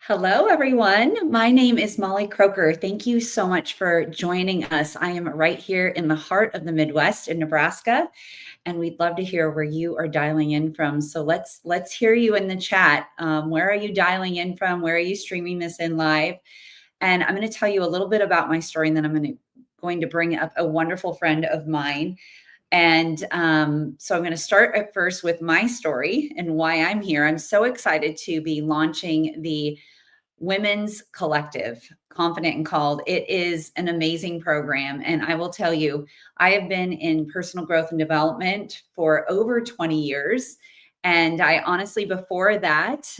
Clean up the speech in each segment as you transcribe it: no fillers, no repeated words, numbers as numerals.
Hello, everyone. My name is Molly Croker. Thank you so much for joining us. I am right here in the heart of the Midwest in Nebraska, and we'd love to hear where you are dialing in from. So let's hear you in the chat. Where are you dialing in from? Where are you streaming this in live? And I'm going to tell you a little bit about my story, and then I'm going to bring up a wonderful friend of mine. And so I'm going to start at first with my story and why I'm here. I'm so excited to be launching the Women's Collective, Confident and Called. It is an amazing program. And I will tell you, I have been in personal growth and development for over 20 years. And I honestly, before that,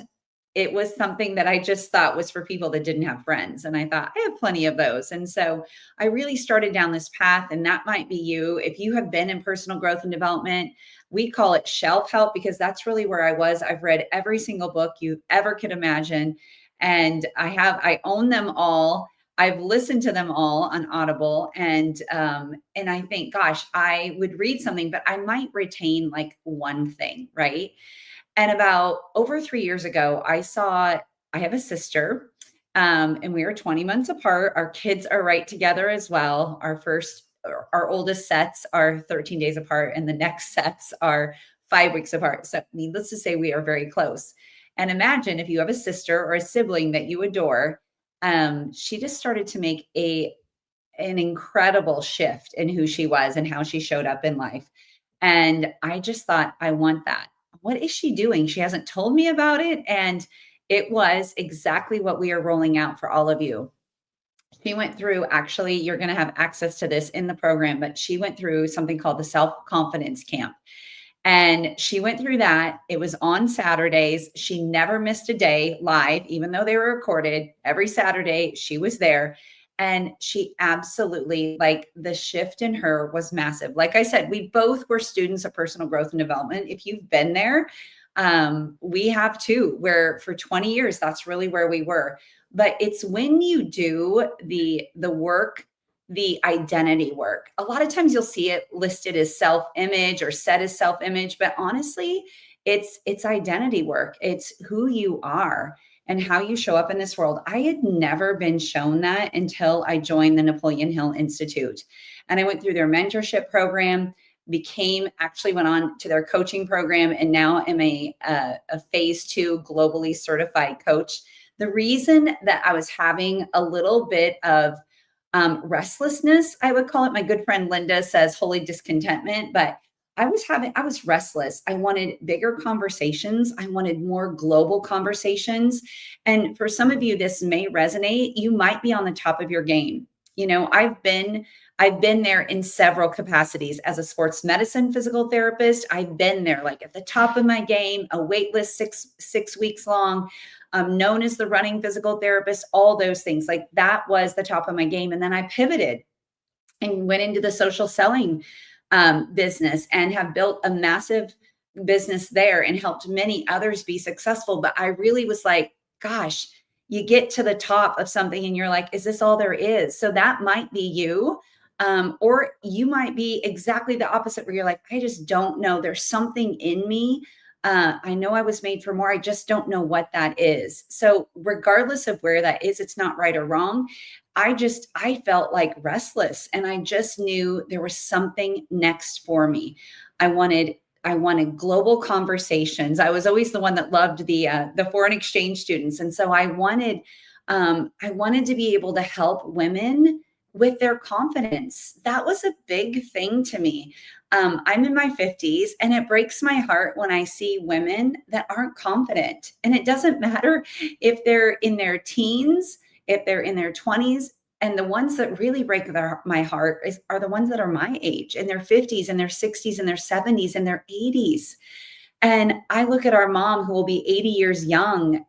it was something that I just thought was for people that didn't have friends. And I thought, I have plenty of those. And so I really started down this path, and that might be you. If you have been in personal growth and development, we call it shelf help because that's really where I was. I've read every single book you ever could imagine. And I own them all. I've listened to them all on Audible. And I think, gosh, I would read something, but I might retain like one thing, right? And about over 3 years ago, I have a sister, and we are 20 months apart. Our kids are right together as well. Our oldest sets are 13 days apart, and the next sets are 5 weeks apart. So, needless to say, we are very close. And imagine if you have a sister or a sibling that you adore, she just started to make an incredible shift in who she was and how she showed up in life. And I just thought, I want that. What is she doing? She hasn't told me about it. And it was exactly what we are rolling out for all of you. She went through, actually, you're going to have access to this in the program, but she went through something called the Self Confidence Camp. And she went through that. It was on Saturdays. She never missed a day live, even though they were recorded. Every Saturday, she was there. And she absolutely, like, the shift in her was massive. Like I said, we both were students of personal growth and development. If you've been there, we have too, where for 20 years, that's really where we were. But it's when you do the work, the identity work. A lot of times you'll see it listed as self-image or set as self-image, but honestly, it's identity work. It's who you are and how you show up in this world. I had never been shown that until I joined the Napoleon Hill Institute. And I went through their mentorship program, went on to their coaching program, and now am a phase 2 globally certified coach. The reason that I was having a little bit of restlessness, I would call it. My good friend Linda says holy discontentment, but I was restless. I wanted bigger conversations. I wanted more global conversations. And for some of you, this may resonate. You might be on the top of your game. You know, I've been there in several capacities as a sports medicine physical therapist. I've been there like at the top of my game, a wait list six weeks long. Known as the running physical therapist, all those things. Like that was the top of my game. And then I pivoted and went into the social selling business and have built a massive business there and helped many others be successful. But I really was like, gosh, you get to the top of something and you're like, is this all there is? So that might be you. Or you might be exactly the opposite where you're like, I just don't know. There's something in me. I know I was made for more. I just don't know what that is. So regardless of where that is, it's not right or wrong. I felt like restless, and I just knew there was something next for me. I wanted global conversations. I was always the one that loved the foreign exchange students. And so I wanted to be able to help women with their confidence. That was a big thing to me. I'm in my 50s, and it breaks my heart when I see women that aren't confident. And it doesn't matter if they're in their teens, if they're in their 20s. And the ones that really break my heart are the ones that are my age, in their 50s and their 60s and their 70s and their 80s. And I look at our mom, who will be 80 years young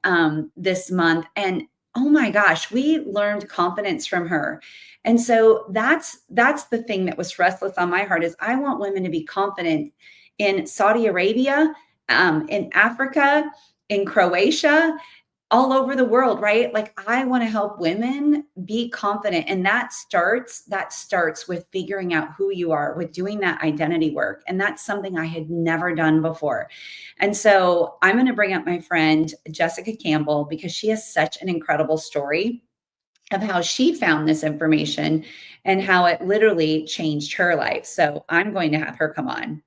this month, and oh my gosh, we learned confidence from her. And so that's the thing that was restless on my heart, is I want women to be confident in Saudi Arabia, in Africa, in Croatia, all over the world, right? Like I want to help women be confident. And that starts with figuring out who you are, with doing that identity work. And that's something I had never done before. And so I'm going to bring up my friend Jessica Campbell because she has such an incredible story of how she found this information and how it literally changed her life. So I'm going to have her come on.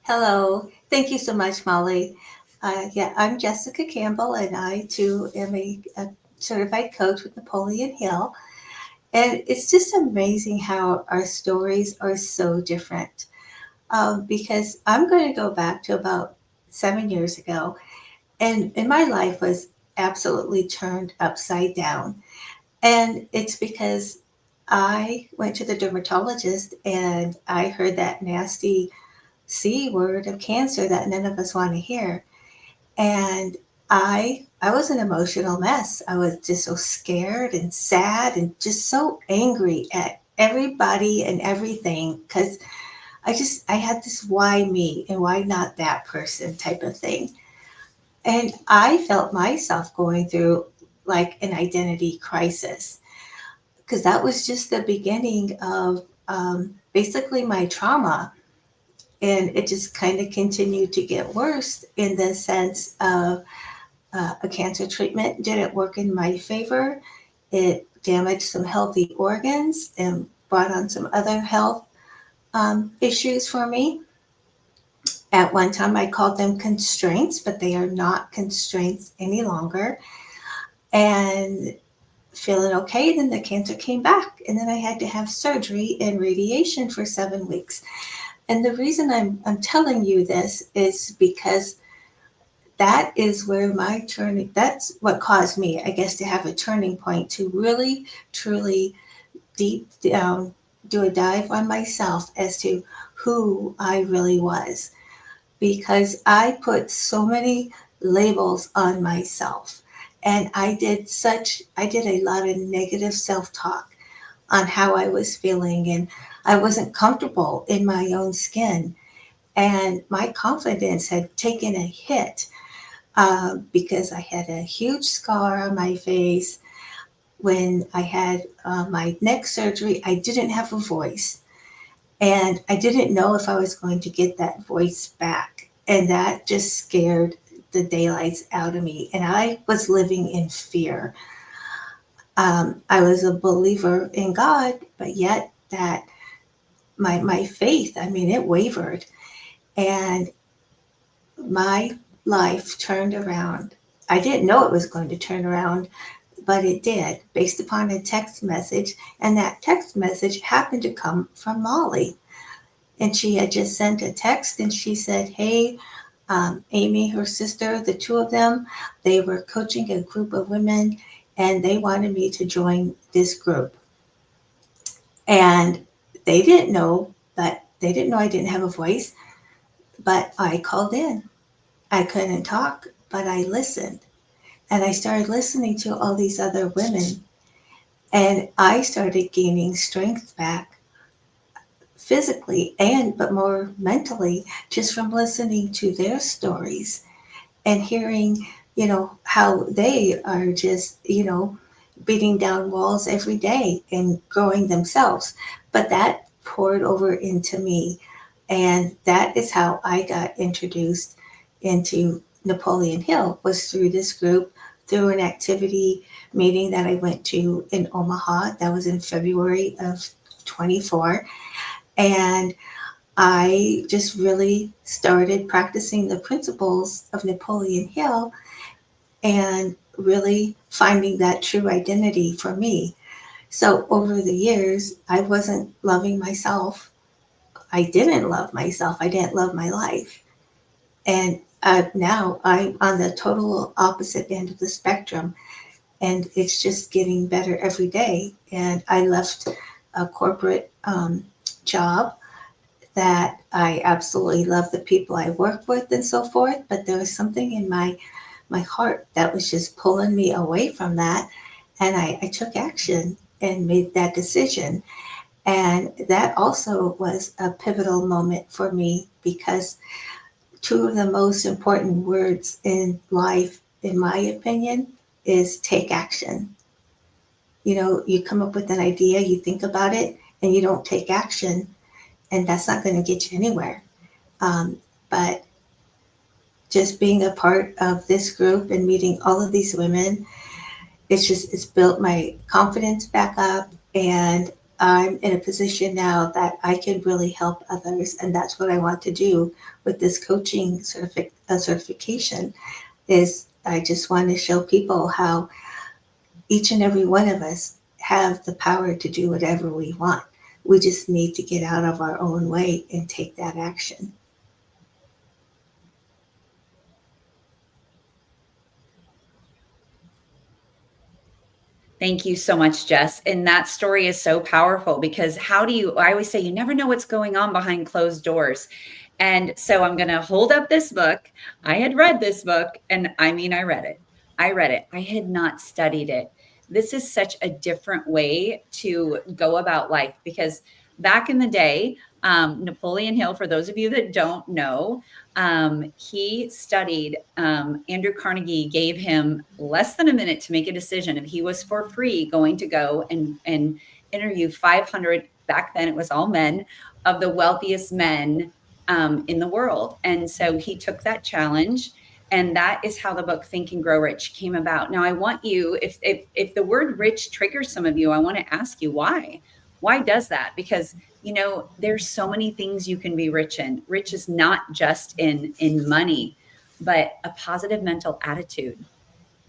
Hello. Thank you so much, Molly. Yeah, I'm Jessica Campbell, and I too am a certified coach with Napoleon Hill. And it's just amazing how our stories are so different. Because I'm going to go back to about 7 years ago, and my life was absolutely turned upside down. And it's because I went to the dermatologist and I heard that nasty C word of cancer that none of us want to hear. And I was an emotional mess. I was just so scared and sad and just so angry at everybody and everything because I had this why me and why not that person type of thing. And I felt myself going through like an identity crisis because that was just the beginning of basically my trauma. And it just kind of continued to get worse in the sense of a cancer treatment didn't work in my favor. It damaged some healthy organs and brought on some other health issues for me. At one time, I called them constraints, but they are not constraints any longer. And feeling okay, then the cancer came back. And then I had to have surgery and radiation for 7 weeks. And the reason I'm telling you this is because that is where that's what caused me, I guess, to have a turning point to really, truly deep down do a dive on myself as to who I really was. Because I put so many labels on myself. And I did a lot of negative self talk on how I was feeling, and I wasn't comfortable in my own skin. And my confidence had taken a hit because I had a huge scar on my face. When I had my neck surgery, I didn't have a voice. And I didn't know if I was going to get that voice back. And that just scared the daylights out of me. And I was living in fear. I was a believer in God, but yet that my faith, I mean, it wavered. And my life turned around. I didn't know it was going to turn around, but it did, based upon a text message. And that text message happened to come from Molly. And she had just sent a text and she said, Hey, Amy, her sister, the two of them, they were coaching a group of women and they wanted me to join this group. And they didn't know I didn't have a voice, but I called in. I couldn't talk, but I listened. And I started listening to all these other women. And I started gaining strength back physically and but more mentally just from listening to their stories and hearing, how they are just, beating down walls every day and growing themselves. But that poured over into me. And that is how I got introduced into Napoleon Hill, was through this group, through an activity meeting that I went to in Omaha. That was in February of 24. And I just really started practicing the principles of Napoleon Hill and really finding that true identity for me. So over the years, I wasn't loving myself. I didn't love myself. I didn't love my life. And now I'm on the total opposite end of the spectrum. And it's just getting better every day. And I left a corporate job that I absolutely love the people I work with and so forth. But there was something in my heart that was just pulling me away from that. And I took action and made that decision. And that also was a pivotal moment for me because two of the most important words in life, in my opinion, is take action. You know, you come up with an idea, you think about it, and you don't take action, and that's not going to get you anywhere. But just being a part of this group and meeting all of these women, it's built my confidence back up, and I'm in a position now that I can really help others, and that's what I want to do with this coaching certification. Is I just want to show people how each and every one of us have the power to do whatever we want. We just need to get out of our own way and take that action. Thank you so much, Jess. And that story is so powerful because I always say, you never know what's going on behind closed doors. And so I'm going to hold up this book. I had read this book, and I mean, I read it. I read it. I had not studied it. This is such a different way to go about life because back in the day, Napoleon Hill, for those of you that don't know, he studied, Andrew Carnegie gave him less than a minute to make a decision. And he was for free going to go and interview 500, back then it was all men, of the wealthiest men in the world. And so he took that challenge. And that is how the book Think and Grow Rich came about. Now, I want you, if the word rich triggers some of you, I want to ask you why. Why does that? Because there's so many things you can be rich in. Rich is not just in money, but a positive mental attitude.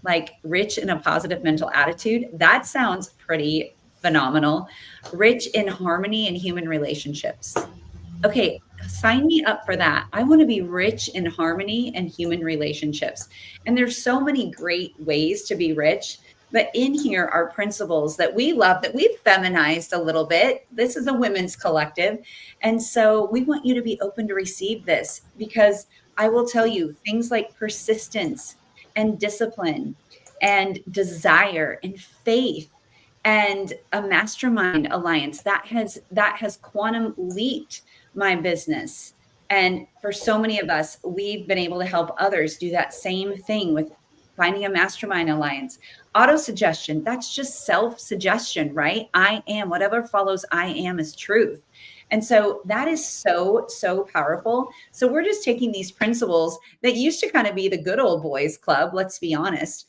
Like rich in a positive mental attitude, that sounds pretty phenomenal. Rich in harmony and human relationships. Okay, sign me up for that. I want to be rich in harmony and human relationships. And there's so many great ways to be rich, but in here are principles that we love, that we've feminized a little bit. This is a women's collective. And so we want you to be open to receive this because I will tell you things like persistence and discipline and desire and faith and a mastermind alliance that has quantum leaped my business. And for so many of us, we've been able to help others do that same thing with finding a mastermind alliance. Auto suggestion, that's just self suggestion, right? I am, whatever follows I am is truth. And so that is so, so powerful. So we're just taking these principles that used to kind of be the good old boys club, let's be honest,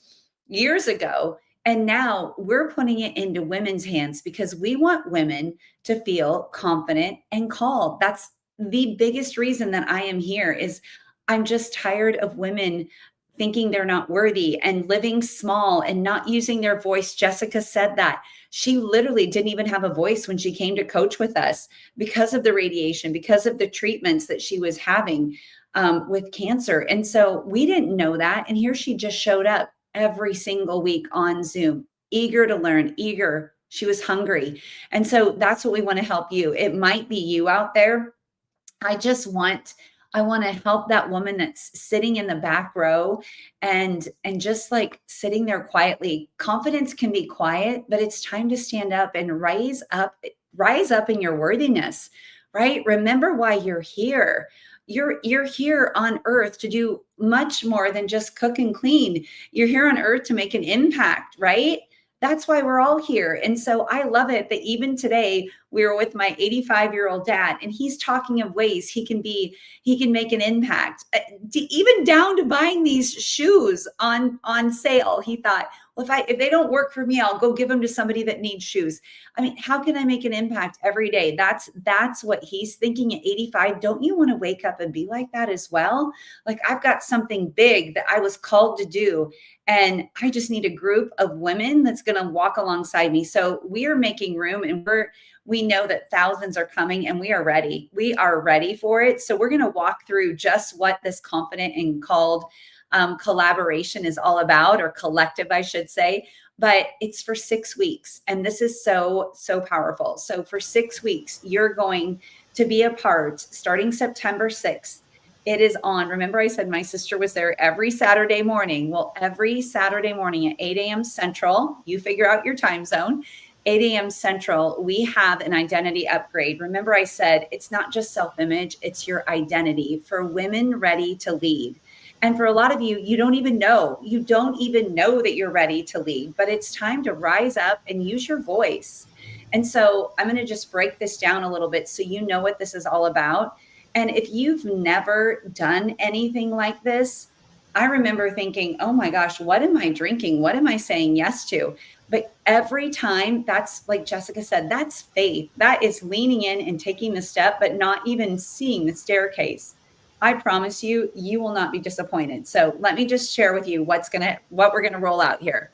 years ago. And now we're putting it into women's hands because we want women to feel confident and called. That's the biggest reason that I am here is I'm just tired of women thinking they're not worthy and living small and not using their voice. Jessica said that. She literally didn't even have a voice when she came to coach with us because of the radiation, because of the treatments that she was having with cancer. And so we didn't know that. And here she just showed up every single week on Zoom, eager to learn, eager. She was hungry. And so that's what we want to help you. It might be you out there. I want to help that woman that's sitting in the back row and just like sitting there quietly. Confidence can be quiet, but it's time to stand up and rise up in your worthiness, right? Remember why you're here. You're here on earth to do much more than just cook and clean. You're here on earth to make an impact, right? That's why we're all here. And so I love it that even today we were with my 85-year-old dad and he's talking of ways he can make an impact, even down to buying these shoes on sale. He thought, well, if they don't work for me, I'll go give them to somebody that needs shoes. I mean, how can I make an impact every day? That's what he's thinking at 85. Don't you want to wake up and be like that as well? Like, I've got something big that I was called to do. And I just need a group of women that's going to walk alongside me. So we are making room, and we know that thousands are coming, and we are ready. We are ready for it. So we're going to walk through just what this confident and called collaboration is all about, or collective, I should say. But it's for 6 weeks. And this is so, so powerful. So for 6 weeks, you're going to be a part starting September 6th. It is on. Remember, I said my sister was there every Saturday morning. Well, every Saturday morning at 8 a.m. Central, you figure out your time zone, 8 a.m. Central, we have an identity upgrade. Remember, I said it's not just self image, it's your identity for women ready to lead. And for a lot of you, you don't even know. You don't even know that you're ready to lead, but it's time to rise up and use your voice. And so I'm going to just break this down a little bit so you know what this is all about. And if you've never done anything like this, I remember thinking, oh my gosh, what am I drinking? What am I saying yes to? But every time, that's like Jessica said, that's faith. That is leaning in and taking the step, but not even seeing the staircase. I promise you, you will not be disappointed. So let me just share with you what we're gonna roll out here.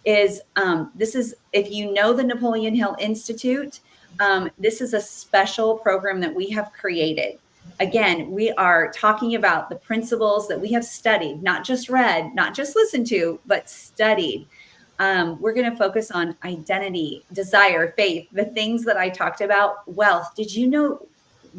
This is, if you know the Napoleon Hill Institute, this is a special program that we have created. Again, we are talking about the principles that we have studied, not just read, not just listened to, but studied. We're going to focus on identity, desire, faith, the things that I talked about. Wealth. Did you know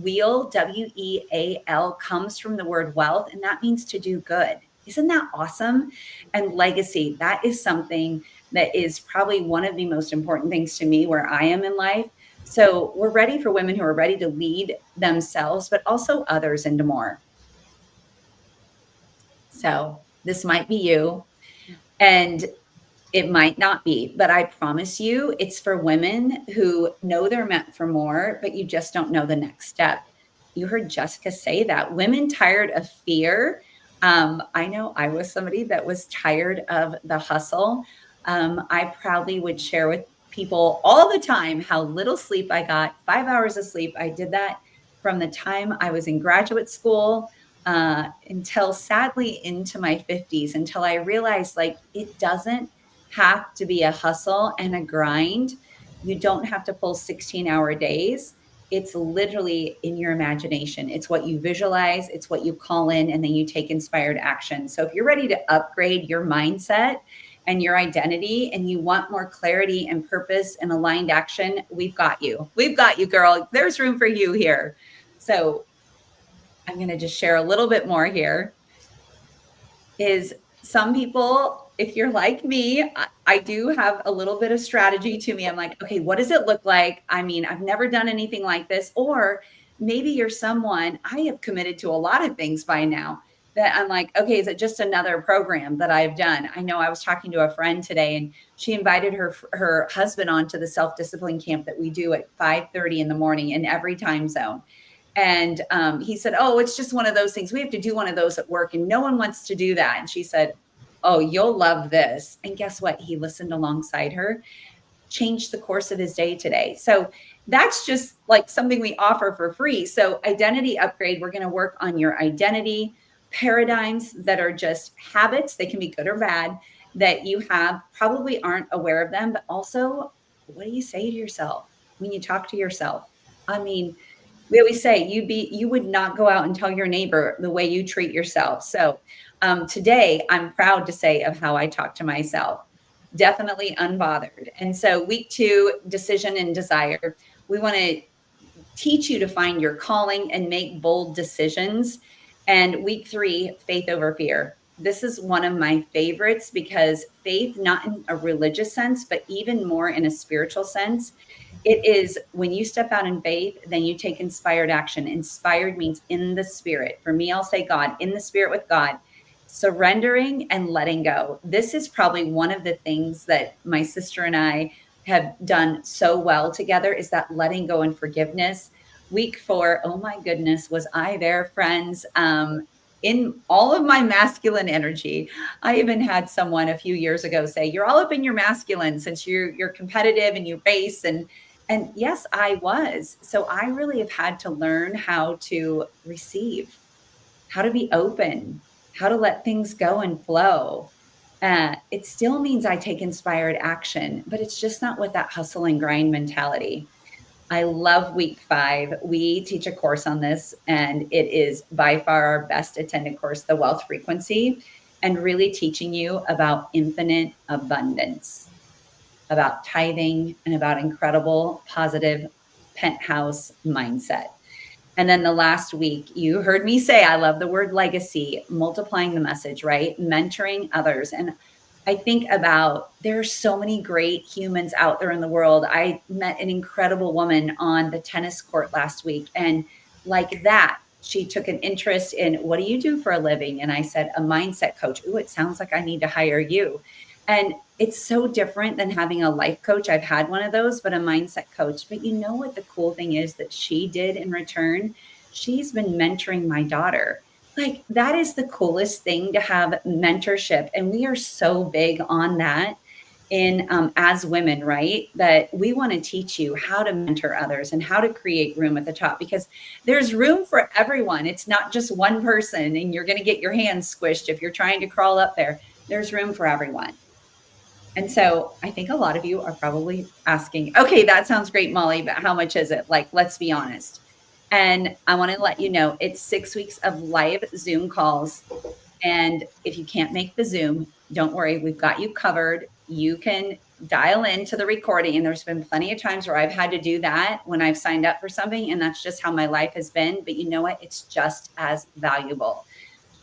wheel, WEAL, comes from the word wealth, and that means to do good? Isn't that awesome? And legacy, that is something that is probably one of the most important things to me where I am in life. So we're ready for women who are ready to lead themselves, but also others into more. So this might be you. And it might not be, but I promise you it's for women who know they're meant for more, but you just don't know the next step. You heard Jessica say that. Women tired of fear. I know I was somebody that was tired of the hustle. I proudly would share with people all the time how little sleep I got, 5 hours of sleep. I did that from the time I was in graduate school until sadly into my 50s, until I realized like it doesn't have to be a hustle and a grind. You don't have to pull 16-hour days. It's literally in your imagination. It's what you visualize, it's what you call in, and then you take inspired action. So if you're ready to upgrade your mindset and your identity and you want more clarity and purpose and aligned action, we've got you. We've got you, girl. There's room for you here. So I'm going to just share a little bit more here. Is some people, if you're like me, I do have a little bit of strategy to me. I'm like, okay, what does it look like? I mean, I've never done anything like this. Or maybe you're someone, I have committed to a lot of things by now that I'm like, okay, is it just another program that I've done? I know I was talking to a friend today and she invited her husband onto the self-discipline camp that we do at 5:30 in the morning in every time zone. And he said, oh, it's just one of those things. We have to do one of those at work and no one wants to do that. And she said, oh, you'll love this. And guess what? He listened alongside her, changed the course of his day today. So that's just like something we offer for free. So identity upgrade, we're going to work on your identity paradigms that are just habits. They can be good or bad that you have, probably aren't aware of them, but also what do you say to yourself when you talk to yourself? I mean, we always say you would not go out and tell your neighbor the way you treat yourself. So today I'm proud to say of how I talk to myself, definitely unbothered. And so week 2, decision and desire, we want to teach you to find your calling and make bold decisions. And week 3, faith over fear. This is one of my favorites because faith, not in a religious sense, but even more in a spiritual sense, it is when you step out in faith, then you take inspired action. Inspired means in the spirit. For me, I'll say God, in the spirit with God, surrendering and letting go. This is probably one of the things that my sister and I have done so well together is that letting go and forgiveness. Week 4, oh my goodness, was I there, friends? In all of my masculine energy. I even had someone a few years ago say, "You're all up in your masculine since you're competitive and you race." And yes, I was. So I really have had to learn how to receive, how to be open, how to let things go and flow. It still means I take inspired action, but it's just not with that hustle and grind mentality. I love week 5. We teach a course on this, and it is by far our best attended course, the wealth frequency, and really teaching you about infinite abundance, about tithing, and about incredible positive penthouse mindset. And then the last week, you heard me say, I love the word legacy, multiplying the message, right? Mentoring others. And I think about there are so many great humans out there in the world. I met an incredible woman on the tennis court last week. And like that, she took an interest in what do you do for a living? And I said, a mindset coach. Ooh, it sounds like I need to hire you. And it's so different than having a life coach. I've had one of those, but a mindset coach. But you know what the cool thing is that she did in return? She's been mentoring my daughter. Like, that is the coolest thing to have mentorship, and we are so big on that in, as women, right? That we wanna teach you how to mentor others and how to create room at the top because there's room for everyone. It's not just one person, and you're gonna get your hands squished if you're trying to crawl up there. There's room for everyone. And so I think a lot of you are probably asking, okay, that sounds great, Molly, but how much is it? Like, let's be honest. And I want to let you know it's 6 weeks of live Zoom calls. And if you can't make the Zoom, don't worry, we've got you covered. You can dial into the recording. And there's been plenty of times where I've had to do that when I've signed up for something. And that's just how my life has been. But you know what? It's just as valuable.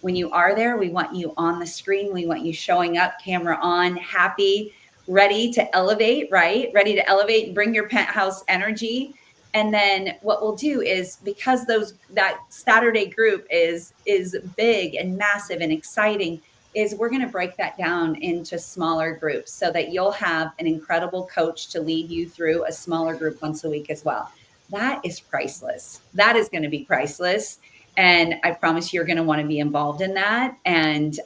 When you are there, we want you on the screen. We want you showing up, camera on, happy, ready to elevate, right? Ready to elevate, bring your penthouse energy. And then what we'll do is because that Saturday group is big and massive and exciting, is we're going to break that down into smaller groups so that you'll have an incredible coach to lead you through a smaller group once a week as well. That is priceless. That is going to be priceless. And I promise you're going to want to be involved in that. And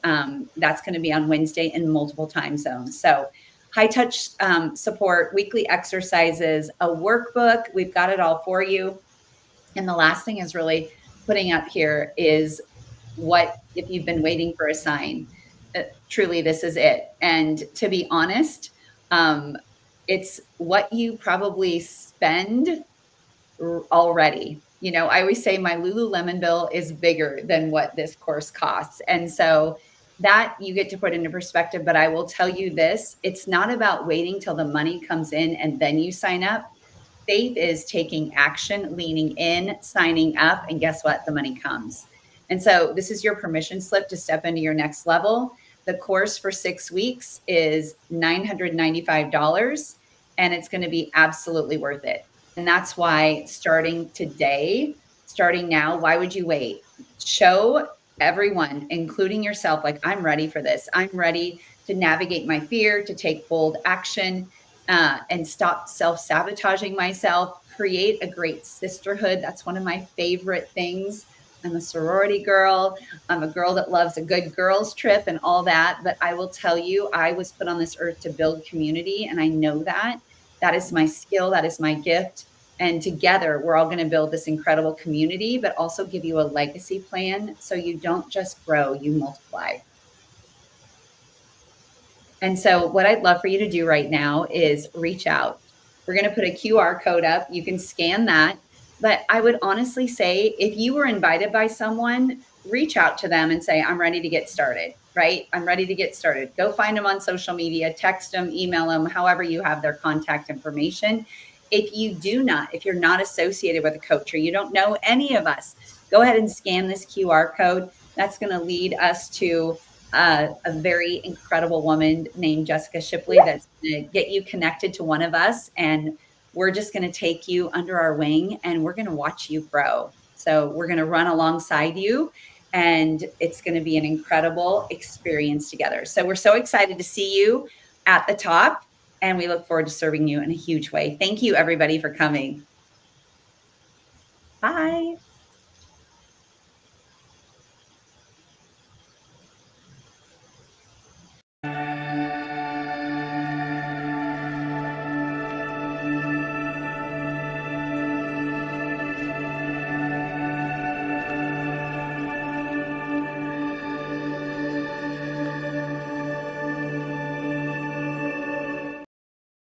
that's going to be on Wednesday in multiple time zones. So high touch support, weekly exercises, a workbook. We've got it all for you. And the last thing is really putting up here is what if you've been waiting for a sign. Truly, this is it. And to be honest, it's what you probably spend already. You know, I always say my Lululemon bill is bigger than what this course costs. And so that you get to put into perspective. But I will tell you this, it's not about waiting till the money comes in and then you sign up. Faith is taking action, leaning in, signing up, and guess what? The money comes. And so this is your permission slip to step into your next level. The course for 6 weeks is $995, and it's going to be absolutely worth it. And that's why starting today, starting now, why would you wait? Show everyone, including yourself, like, I'm ready for this. I'm ready to navigate my fear, to take bold action, and stop self-sabotaging myself, create a great sisterhood. That's one of my favorite things. I'm a sorority girl. I'm a girl that loves a good girls trip and all that. But I will tell you, I was put on this earth to build community. And I know that. That is my skill. That is my gift. And together, we're all going to build this incredible community, but also give you a legacy plan so you don't just grow, you multiply. And so what I'd love for you to do right now is reach out. We're going to put a QR code up. You can scan that. But I would honestly say if you were invited by someone, reach out to them and say, I'm ready to get started, right? I'm ready to get started. Go find them on social media, text them, email them, however you have their contact information. If you're not associated with a coach or you don't know any of us, go ahead and scan this QR code. That's going to lead us to a very incredible woman named Jessica Shipley that's going to get you connected to one of us. And we're just going to take you under our wing and we're going to watch you grow. So we're going to run alongside you and it's going to be an incredible experience together. So we're so excited to see you at the top and we look forward to serving you in a huge way. Thank you, everybody, for coming. Bye.